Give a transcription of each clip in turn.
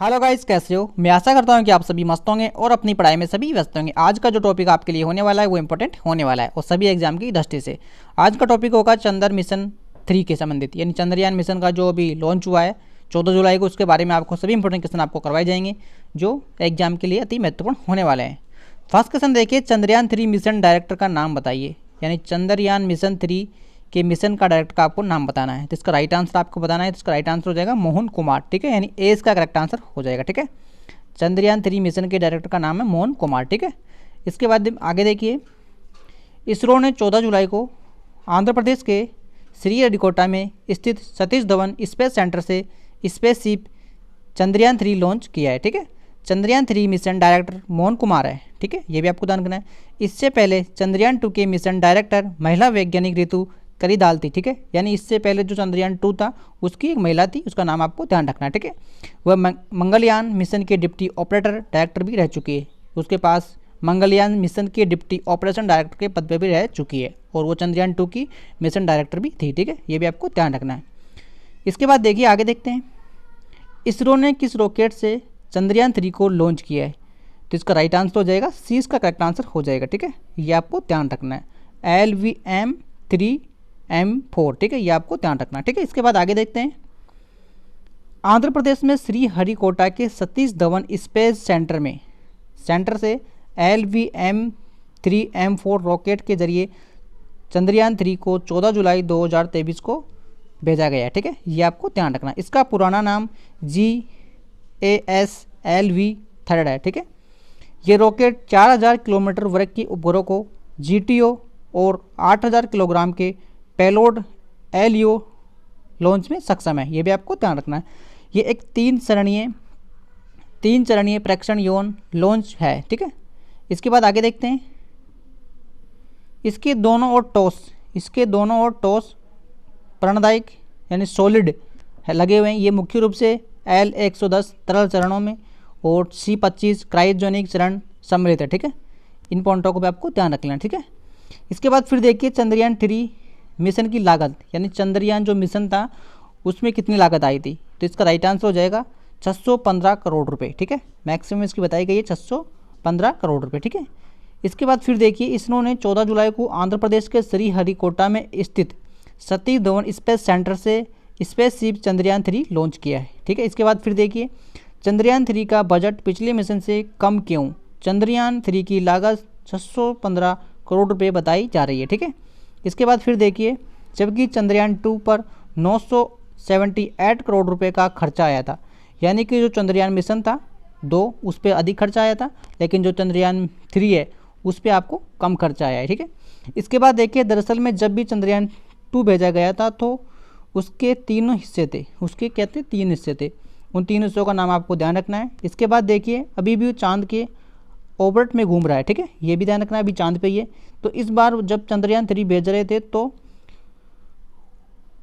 Hello guys, कैसे हो। मैं आशा करता हूं कि आप सभी मस्त होंगे और अपनी पढ़ाई में सभी व्यस्त होंगे। आज का जो टॉपिक आपके लिए होने वाला है वो इंपॉर्टेंट होने वाला है और सभी एग्जाम की दृष्टि से। आज का टॉपिक होगा चंद्र मिशन 3 के संबंधित, यानी चंद्रयान मिशन का जो अभी लॉन्च हुआ है 14 जुलाई को। उसके बारे में आपको सभी इंपॉर्टेंट क्वेश्चन आपको करवाए जाएंगे जो एग्जाम के लिए अति महत्वपूर्ण होने वाले हैं। फर्स्ट क्वेश्चन देखिए, चंद्रयान 3 मिशन डायरेक्टर का नाम बताइए। यानी चंद्रयान मिशन 3 के मिशन का डायरेक्टर का आपको नाम बताना है। तो इसका राइट आंसर आपको बताना है। तो इसका राइट आंसर हो जाएगा मोहन कुमार। ठीक है, यानी ए इसका करेक्ट आंसर हो जाएगा। ठीक है, चंद्रयान 3 मिशन के डायरेक्टर का नाम है मोहन कुमार। ठीक है, इसके बाद आगे देखिए, इसरो ने 14 जुलाई को आंध्र प्रदेश के श्रीहरिकोटा में स्थित सतीश धवन स्पेस सेंटर से स्पेसशिप चंद्रयान 3 लॉन्च किया है। ठीक है, चंद्रयान 3 मिशन डायरेक्टर मोहन कुमार है। ठीक है, ये भी आपको ध्यान रखना है। इससे पहले चंद्रयान 2 के मिशन डायरेक्टर महिला वैज्ञानिक ऋतु कलिदाल थी। ठीक है, यानी इससे पहले जो चंद्रयान 2 था उसकी एक महिला थी, उसका नाम आपको ध्यान रखना है। ठीक है, वह मंगलयान मिशन के डिप्टी ऑपरेटर डायरेक्टर भी रह चुकी है। उसके पास मंगलयान मिशन के डिप्टी ऑपरेशन डायरेक्टर के पद पर भी रह चुकी है और वो चंद्रयान 2 की मिशन डायरेक्टर भी थी। ठीक है, ये भी आपको ध्यान रखना है। इसके बाद देखिए आगे देखते हैं, इसरो ने किस रॉकेट से चंद्रयान 3 को लॉन्च किया है। तो इसका राइट आंसर हो जाएगा सी, इसका करेक्ट आंसर हो जाएगा। ठीक है, ये आपको ध्यान रखना है, LVM-3M4। ठीक है, ये आपको ध्यान रखना है। ठीक है, इसके बाद आगे देखते हैं, आंध्र प्रदेश में श्रीहरिकोटा के सतीश धवन स्पेस सेंटर से LVM-3M4 रॉकेट के जरिए चंद्रयान 3 को 14 जुलाई 2023 को भेजा गया है। ठीक है, ये आपको ध्यान रखना है। इसका पुराना नाम GASLV-3 है। ठीक है, ये रॉकेट 4000 किलोमीटर वर्ग की उपग्रह को GTO और 8000 किलोग्राम के पेलोड LEO लॉन्च में सक्षम है। ये भी आपको ध्यान रखना है। ये एक तीन चरणीय प्रेक्षण यान लॉन्च है। ठीक है, इसके बाद आगे देखते हैं, इसके दोनों ओर टॉस प्रणदायक यानी सॉलिड लगे हुए हैं। ये मुख्य रूप से L110 तरल चरणों में और C25 क्रायोजेनिक चरण सम्मिलित है। ठीक है, इन पॉइंटों को भी आपको ध्यान रख लेना। ठीक है, इसके बाद फिर देखिए, चंद्रयान 3 मिशन की लागत, यानी चंद्रयान जो मिशन था उसमें कितनी लागत आई थी। तो इसका राइट आंसर हो जाएगा 615 करोड़ रुपए। ठीक है, मैक्सिमम इसकी बताई गई है 615 करोड़ रुपए। ठीक है, इसके बाद फिर देखिए, इसरो ने 14 जुलाई को आंध्र प्रदेश के श्रीहरिकोटा में स्थित सतीश धवन स्पेस सेंटर से स्पेसशिप चंद्रयान 3 लॉन्च किया है। ठीक है, इसके बाद फिर देखिए, चंद्रयान 3 का बजट पिछले मिशन से कम क्यों। चंद्रयान 3 की लागत 615 करोड़ रुपए बताई जा रही है। ठीक है, इसके बाद फिर देखिए, जबकि चंद्रयान 2 पर 978 करोड़ रुपए का खर्चा आया था। यानी कि जो चंद्रयान मिशन था 2 उस पर अधिक खर्चा आया था, लेकिन जो चंद्रयान 3 है उस पर आपको कम खर्चा आया है। ठीक है, इसके बाद देखिए, दरअसल में जब भी चंद्रयान 2 भेजा गया था तो उसके 3 हिस्से थे, उसके कहते 3 हिस्से थे। उन 3 हिस्सों का नाम आपको ध्यान रखना है। इसके बाद देखिए, अभी भी चांद के ऑर्बिट में घूम रहा है। ठीक है, ये भी ध्यान रखना है, अभी चांद पे ही है। तो इस बार जब चंद्रयान 3 भेज रहे थे तो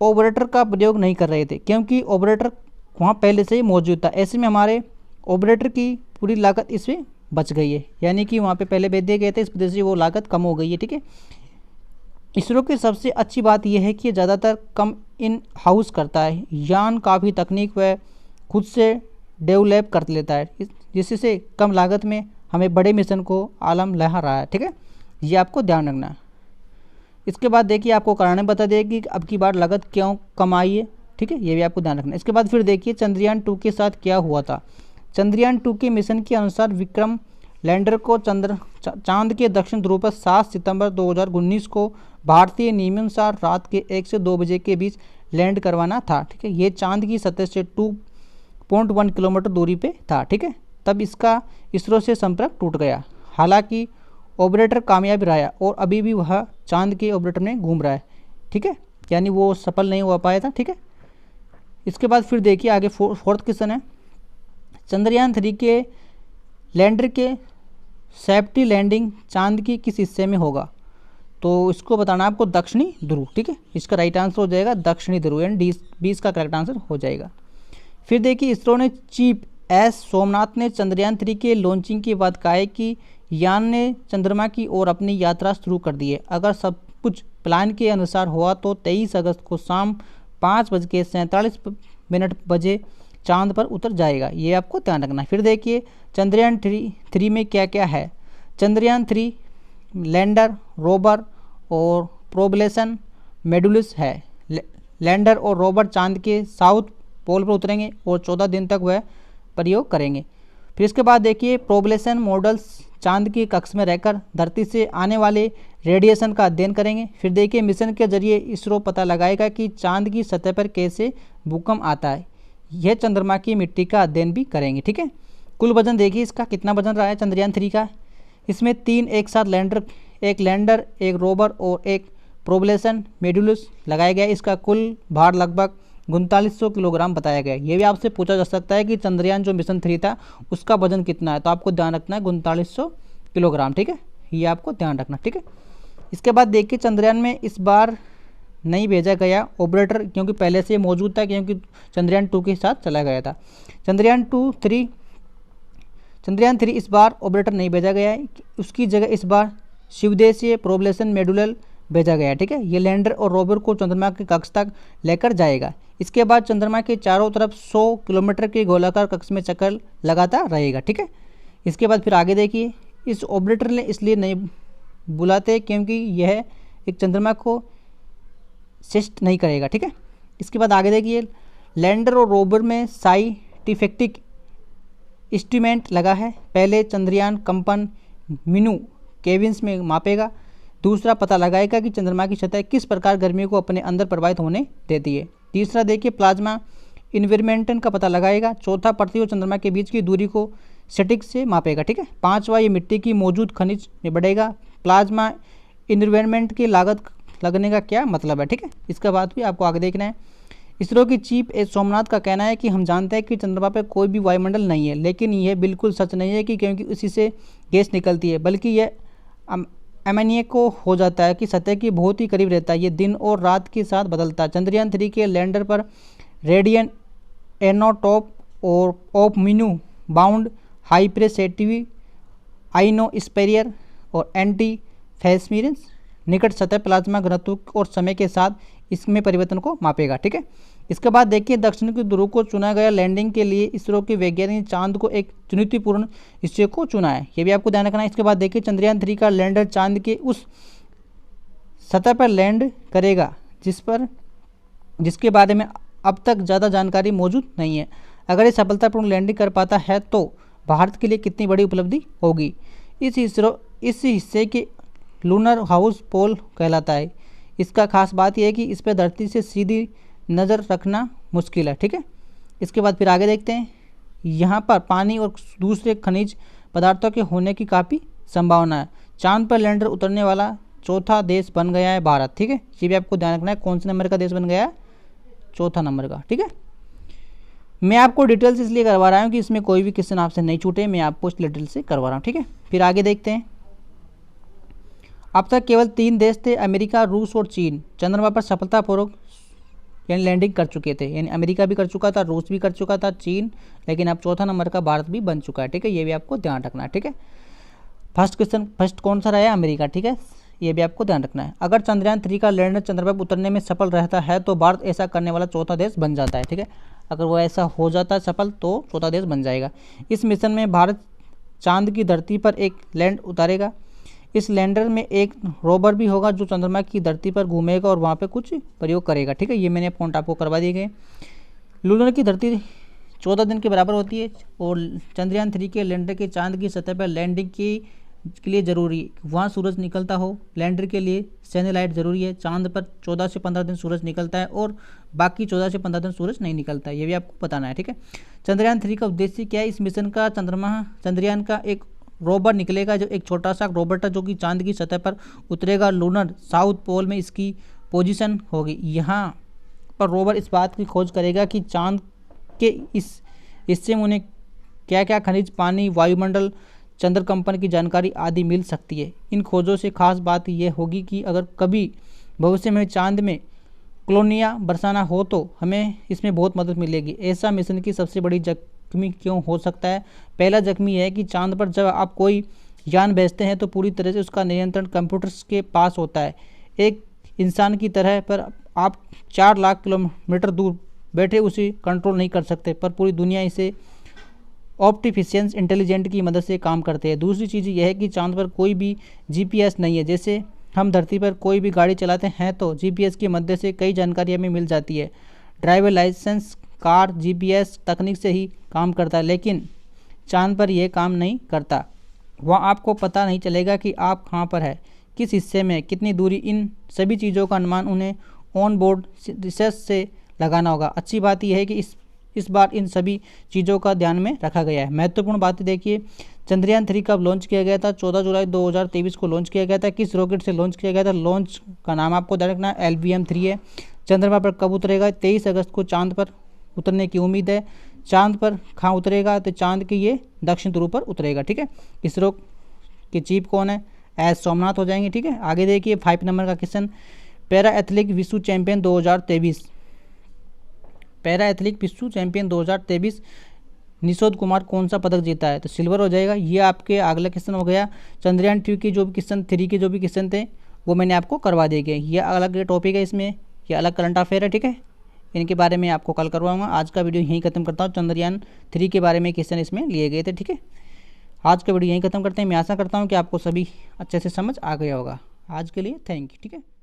ऑपरेटर का प्रयोग नहीं कर रहे थे, क्योंकि ऑपरेटर वहाँ पहले से ही मौजूद था। ऐसे में हमारे ऑपरेटर की पूरी लागत इसमें बच गई है, यानी कि वहाँ पे पहले भेज दिए गए थे, इस वजह से वो लागत कम हो गई है। ठीक है, इसरो की सबसे अच्छी बात यह है कि ये ज़्यादातर कम इन हाउस करता है, यान काफ़ी तकनीक वह खुद से डेवलप कर लेता है, जिससे कम लागत में हमें बड़े मिशन को आलम लहा रहा है। ठीक है, ये आपको ध्यान रखना है। इसके बाद देखिए, आपको कराने बता देगी कि अब की बार लागत क्यों कम आई है। ठीक है, ये भी आपको ध्यान रखना है। इसके बाद फिर देखिए, चंद्रयान 2 के साथ क्या हुआ था। चंद्रयान 2 के मिशन के अनुसार विक्रम लैंडर को चांद के दक्षिण ध्रुव पर 7 सितंबर 2019 को भारतीय नियमानुसार रात के 1 से 2 बजे के बीच लैंड करवाना था। ठीक है, ये चांद की सतह से 2.1 किलोमीटर दूरी पे था। ठीक है, तब इसका इसरो से संपर्क टूट गया। हालांकि ऑपरेटर कामयाब रहा और अभी भी वह चांद के ऑपरेटर में घूम रहा है। ठीक है, यानी वो सफल नहीं हो पाया था। ठीक है, इसके बाद फिर देखिए आगे फोर्थ क्वेश्चन है, चंद्रयान 3 के लैंडर के सेफ्टी लैंडिंग चांद की किस हिस्से में होगा। तो इसको बताना आपको दक्षिणी ध्रुव। ठीक है, इसका राइट आंसर हो जाएगा दक्षिणी ध्रुव, यानी 20 का करेक्ट आंसर हो जाएगा। फिर देखिए, इसरो ने चीफ एस सोमनाथ ने चंद्रयान 3 के लॉन्चिंग के बाद कहा है कि यान ने चंद्रमा की ओर अपनी यात्रा शुरू कर दी है। अगर सब कुछ प्लान के अनुसार हुआ तो 23 अगस्त को शाम 5:47 बजे चांद पर उतर जाएगा, ये आपको ध्यान रखना है। फिर देखिए चंद्रयान थ्री में क्या क्या है। चंद्रयान 3 लैंडर, रोवर और प्रोबलेशन मेडुलस है। लैंडर और रोवर चांद के साउथ पोल पर उतरेंगे और 14 दिन तक वह प्रयोग करेंगे। फिर इसके बाद देखिए प्रोबलेशन मॉडल्स चांद की कक्ष में रहकर धरती से आने वाले रेडिएशन का अध्ययन करेंगे। फिर देखिए मिशन के जरिए इसरो पता लगाएगा कि चांद की सतह पर कैसे भूकंप आता है। यह चंद्रमा की मिट्टी का अध्ययन भी करेंगे, ठीक है। कुल वजन देखिए इसका कितना वजन रहा है चंद्रयान 3 का। इसमें 3 एक साथ एक लैंडर, एक रोवर और एक प्रोबलेशन मेडुलस लगाया गया। इसका कुल भार लगभग 3900 किलोग्राम बताया गया। ये भी आपसे पूछा जा सकता है कि चंद्रयान जो मिशन 3 था उसका वजन कितना है, तो आपको ध्यान रखना है 3900 किलोग्राम, ठीक है। ये आपको ध्यान रखना, ठीक है। इसके बाद देखिए चंद्रयान में इस बार नहीं भेजा गया ऑपरेटर, क्योंकि पहले से मौजूद था, क्योंकि चंद्रयान 2 के साथ चला गया था। चंद्रयान 3 इस बार ऑपरेटर नहीं भेजा गया है, उसकी जगह इस बार शिवदेशीय प्रोबलेशन मेडुलल भेजा गया है, ठीक है। ये लैंडर और रोवर को चंद्रमा के कक्ष तक लेकर जाएगा। इसके बाद चंद्रमा के चारों तरफ 100 किलोमीटर के गोलाकार कक्ष में चक्कर लगाता रहेगा, ठीक है। इसके बाद फिर आगे देखिए, इस ऑपरेटर ने इसलिए नहीं बुलाते क्योंकि यह एक चंद्रमा को शिफ्ट नहीं करेगा, ठीक है। इसके बाद आगे देखिए, लैंडर और रोवर में साइंटिफिक इंस्ट्रूमेंट लगा है। पहले चंद्रयान कंपन मिनू केविन्स में मापेगा। दूसरा पता लगाएगा कि चंद्रमा की सतह किस प्रकार गर्मी को अपने अंदर प्रवाहित होने देती है। तीसरा देखिए प्लाज्मा इन्वायरमेंटन का पता लगाएगा। चौथा पृथ्वी और चंद्रमा के बीच की दूरी को सटीक से मापेगा, ठीक है। पांचवा ये मिट्टी की मौजूद खनिज में बढ़ेगा। प्लाज्मा इन्वायरमेंट की लागत लगने का क्या मतलब है, ठीक है। इसका बात भी आपको आगे देखना है। इसरो की चीफ एस सोमनाथ का कहना है कि हम जानते हैं कि चंद्रमा पर कोई भी वायुमंडल नहीं है, लेकिन यह बिल्कुल सच नहीं है कि क्योंकि उसी से गैस निकलती है, बल्कि यह अमोनिया को हो जाता है कि सतह के बहुत ही करीब रहता है। ये दिन और रात के साथ बदलता है। चंद्रयान 3 के लैंडर पर रेडियन एनोटॉप और ऑफ मिनू बाउंड हाइप्रेसेटिव आइनोस्फीयर और एंटी फेस्मिरेंस निकट सतह प्लाज्मा घनत्व और समय के साथ इसमें परिवर्तन को मापेगा, ठीक है। इसके बाद देखिए दक्षिण के ध्रुव को चुना गया। लैंडिंग के लिए इसरो के वैज्ञानिक चांद को एक चुनौतीपूर्ण हिस्से को चुना है, ये भी आपको ध्यान रखना है। इसके बाद देखिए चंद्रयान 3 का लैंडर चांद के उस सतह पर लैंड करेगा जिसके बारे में अब तक ज़्यादा जानकारी मौजूद नहीं है। अगर ये सफलतापूर्ण लैंडिंग कर पाता है तो भारत के लिए कितनी बड़ी उपलब्धि होगी। इस हिस्से के लूनर हाउस पोल कहलाता है। इसका खास बात यह है कि इस पर धरती से सीधी नज़र रखना मुश्किल है, ठीक है। इसके बाद फिर आगे देखते हैं। यहाँ पर पानी और दूसरे खनिज पदार्थों के होने की काफ़ी संभावना है। चांद पर लैंडर उतरने वाला चौथा देश बन गया है भारत, ठीक है। ये भी आपको ध्यान रखना है, कौन से नंबर का देश बन गया है, चौथा नंबर का, ठीक है। मैं आपको डिटेल्स इसलिए करवा रहा हूँ कि इसमें कोई भी क्वेश्चन आपसे नहीं छूटे, मैं आपको इस डिटेल से करवा रहा हूँ, ठीक है। फिर आगे देखते हैं। अब तक केवल 3 देश थे, अमेरिका, रूस और चीन, चंद्रमा पर सफलतापूर्वक यानी लैंडिंग कर चुके थे। यानी अमेरिका भी कर चुका था, रूस भी कर चुका था, चीन, लेकिन अब चौथा नंबर का भारत भी बन चुका है, ठीक है। ये भी आपको ध्यान रखना है, ठीक है। फर्स्ट कौन सा रहा है, अमेरिका, ठीक है। ये भी आपको ध्यान रखना है। अगर चंद्रयान 3 का लैंडर चंद्रमा पर उतरने में सफल रहता है तो भारत ऐसा करने वाला चौथा देश बन जाता है, ठीक है। अगर वो ऐसा हो जाता है सफल तो चौथा देश बन जाएगा। इस मिशन में भारत चांद की धरती पर एक लैंड उतारेगा। इस लैंडर में एक रोवर भी होगा जो चंद्रमा की धरती पर घूमेगा और वहाँ पे कुछ प्रयोग करेगा, ठीक है। ये मैंने पॉइंट आपको करवा दिए गए। लूनर की धरती 14 दिन के बराबर होती है और चंद्रयान 3 के लैंडर के चांद की सतह पर लैंडिंग के लिए ज़रूरी है वहाँ सूरज निकलता हो। लैंडर के लिए सैटेलाइट ज़रूरी है। चांद पर 14 से 15 दिन सूरज निकलता है और बाकी 14 से 15 दिन सूरज नहीं निकलता है, ये भी आपको बताना है, ठीक है। चंद्रयान 3 का उद्देश्य क्या है। इस मिशन का चंद्रयान का एक रोवर निकलेगा, जो एक छोटा सा रोबोट है जो कि चांद की सतह पर उतरेगा। लूनर साउथ पोल में इसकी पोजीशन होगी। यहाँ पर रोवर इस बात की खोज करेगा कि चांद के इस हिस्से में उन्हें क्या क्या खनिज, पानी, वायुमंडल, चंद्र कंपन की जानकारी आदि मिल सकती है। इन खोजों से खास बात यह होगी कि अगर कभी भविष्य में चांद में कॉलोनियाँ बरसाना हो तो हमें इसमें बहुत मदद मिलेगी। ऐसा मिशन की सबसे बड़ी जख्मी क्यों हो सकता है। पहला जख्मी है कि चांद पर जब आप कोई यान भेजते हैं तो पूरी तरह से उसका नियंत्रण कंप्यूटर्स के पास होता है। एक इंसान की तरह पर आप 4 लाख किलोमीटर दूर बैठे उसे कंट्रोल नहीं कर सकते, पर पूरी दुनिया इसे ऑप्टिफिशियंस इंटेलिजेंट की मदद से काम करते हैं। दूसरी चीज़ यह है कि चांद पर कोई भी जीपीएस नहीं है। जैसे हम धरती पर कोई भी गाड़ी चलाते हैं तो जीपीएस की मदद से कई जानकारी हमें मिल जाती है। ड्राइवर लाइसेंस, कार जीपीएस तकनीक से ही काम करता है, लेकिन चांद पर यह काम नहीं करता। वहाँ आपको पता नहीं चलेगा कि आप कहाँ पर है, किस हिस्से में, कितनी दूरी। इन सभी चीज़ों का अनुमान उन्हें ऑन बोर्ड रिसर्च से लगाना होगा। अच्छी बात यह है कि इस बार इन सभी चीज़ों का ध्यान में रखा गया है। महत्वपूर्ण बातें देखिए, चंद्रयान 3 कब लॉन्च किया गया था? 14 जुलाई 2023 को लॉन्च किया गया था। किस रॉकेट से लॉन्च किया गया था? लॉन्च का नाम आपको ध्यान रखना है, LBM-3 है। चंद्रमा पर कब उतरेगा? 23 अगस्त को चांद पर उतरने की उम्मीद है। चांद पर कहाँ उतरेगा? तो चांद के ये दक्षिण ध्रुव पर उतरेगा, ठीक है। इसरो के चीफ कौन है? एस सोमनाथ हो जाएंगे, ठीक है। आगे देखिए 5 नंबर का क्वेश्चन, पैरा एथलेटिक विश्व चैंपियन 2023, पैरा एथलेटिक विश्व चैंपियन 2023 निशोद कुमार कौन सा पदक जीता है? तो सिल्वर हो जाएगा। ये आपके अगला क्वेश्चन हो गया। चंद्रयान 2 की जो भी क्वेश्चन 3 के जो भी क्वेश्चन थे वो मैंने आपको करवा दिए गए। ये अलग टॉपिक है, इसमें ये अलग करंट अफेयर है, ठीक है। इनके बारे में आपको कल करवाऊंगा। आज का वीडियो यहीं खत्म करता हूँ। चंद्रयान 3 के बारे में क्वेश्चन इसमें लिए गए थे, ठीक है। आज का वीडियो यहीं खत्म करते हैं। मैं आशा करता हूँ कि आपको सभी अच्छे से समझ आ गया होगा। आज के लिए थैंक यू, ठीक है।